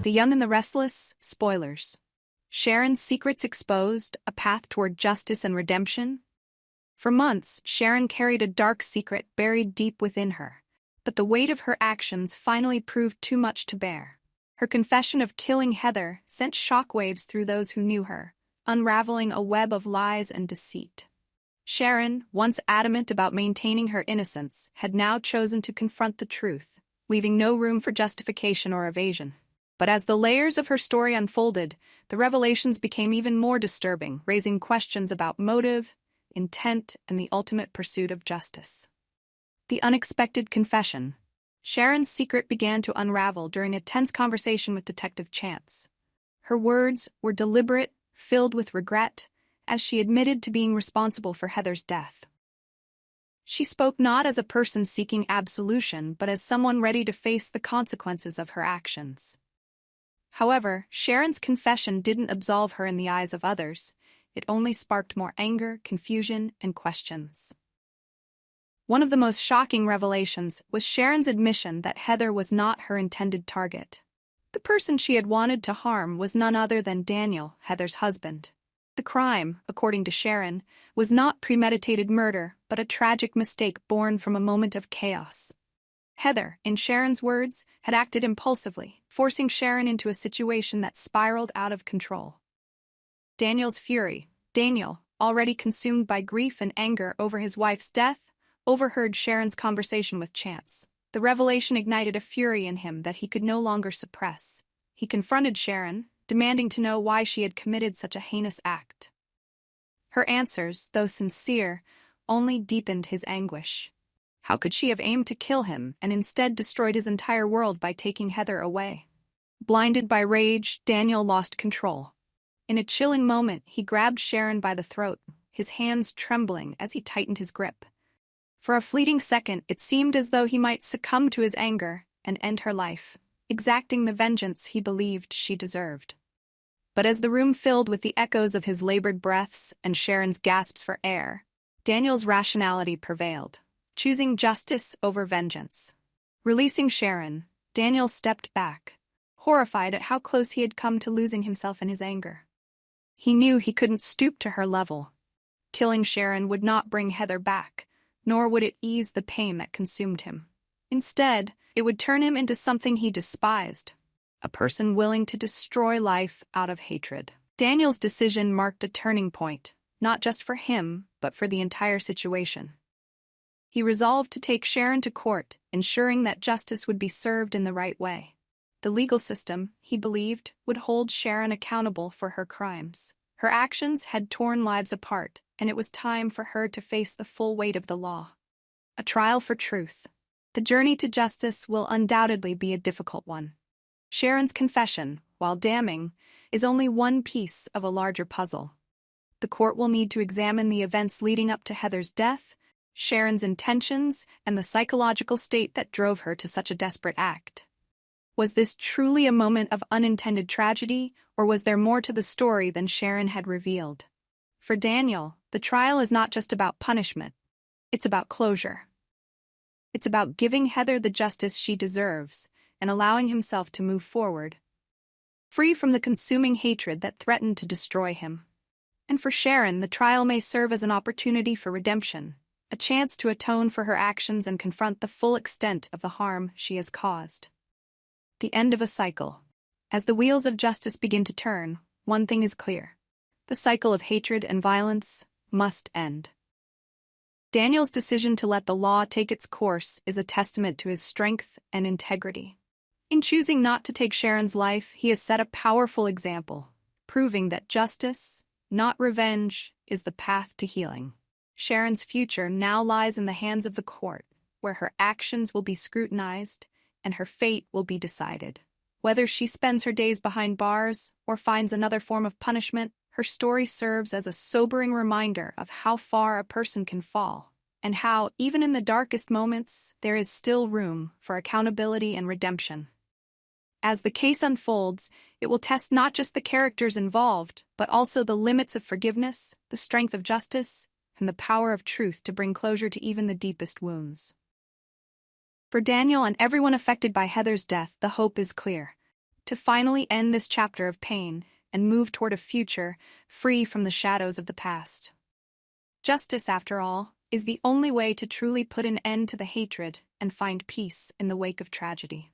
The Young and the Restless Spoilers. Sharon's secrets exposed, a path toward justice and redemption. For months, Sharon carried a dark secret buried deep within her, but the weight of her actions finally proved too much to bear. Her confession of killing Heather sent shockwaves through those who knew her, unraveling a web of lies and deceit. Sharon, once adamant about maintaining her innocence, had now chosen to confront the truth, leaving no room for justification or evasion. But as the layers of her story unfolded, the revelations became even more disturbing, raising questions about motive, intent, and the ultimate pursuit of justice. The unexpected confession. Sharon's secret began to unravel during a tense conversation with Detective Chance. Her words were deliberate, filled with regret, as she admitted to being responsible for Heather's death. She spoke not as a person seeking absolution, but as someone ready to face the consequences of her actions. However, Sharon's confession didn't absolve her in the eyes of others. It only sparked more anger, confusion, and questions. One of the most shocking revelations was Sharon's admission that Heather was not her intended target. The person she had wanted to harm was none other than Daniel, Heather's husband. The crime, according to Sharon, was not premeditated murder, but a tragic mistake born from a moment of chaos. Heather, in Sharon's words, had acted impulsively, forcing Sharon into a situation that spiraled out of control. Daniel's fury. Daniel, already consumed by grief and anger over his wife's death, overheard Sharon's conversation with Chance. The revelation ignited a fury in him that he could no longer suppress. He confronted Sharon, demanding to know why she had committed such a heinous act. Her answers, though sincere, only deepened his anguish. How could she have aimed to kill him and instead destroyed his entire world by taking Heather away? Blinded by rage, Daniel lost control. In a chilling moment, he grabbed Sharon by the throat, his hands trembling as he tightened his grip. For a fleeting second, it seemed as though he might succumb to his anger and end her life, exacting the vengeance he believed she deserved. But as the room filled with the echoes of his labored breaths and Sharon's gasps for air, Daniel's rationality prevailed, choosing justice over vengeance. Releasing Sharon, Daniel stepped back, horrified at how close he had come to losing himself in his anger. He knew he couldn't stoop to her level. Killing Sharon would not bring Heather back, nor would it ease the pain that consumed him. Instead, it would turn him into something he despised, a person willing to destroy life out of hatred. Daniel's decision marked a turning point, not just for him, but for the entire situation. He resolved to take Sharon to court, ensuring that justice would be served in the right way. The legal system, he believed, would hold Sharon accountable for her crimes. Her actions had torn lives apart, and it was time for her to face the full weight of the law. A trial for truth. The journey to justice will undoubtedly be a difficult one. Sharon's confession, while damning, is only one piece of a larger puzzle. The court will need to examine the events leading up to Heather's death, Sharon's intentions, and the psychological state that drove her to such a desperate act. Was this truly a moment of unintended tragedy, or was there more to the story than Sharon had revealed? For Daniel, the trial is not just about punishment. It's about closure. It's about giving Heather the justice she deserves and allowing himself to move forward, free from the consuming hatred that threatened to destroy him. And for Sharon, the trial may serve as an opportunity for redemption, a chance to atone for her actions and confront the full extent of the harm she has caused. The end of a cycle. As the wheels of justice begin to turn, one thing is clear. The cycle of hatred and violence must end. Daniel's decision to let the law take its course is a testament to his strength and integrity. In choosing not to take Sharon's life, he has set a powerful example, proving that justice, not revenge, is the path to healing. Sharon's future now lies in the hands of the court, where her actions will be scrutinized and her fate will be decided. Whether she spends her days behind bars or finds another form of punishment, her story serves as a sobering reminder of how far a person can fall, and how, even in the darkest moments, there is still room for accountability and redemption. As the case unfolds, it will test not just the characters involved, but also the limits of forgiveness, the strength of justice, and the power of truth to bring closure to even the deepest wounds. For Daniel and everyone affected by Heather's death, the hope is clear. to finally end this chapter of pain and move toward a future free from the shadows of the past. Justice, after all, is the only way to truly put an end to the hatred and find peace in the wake of tragedy.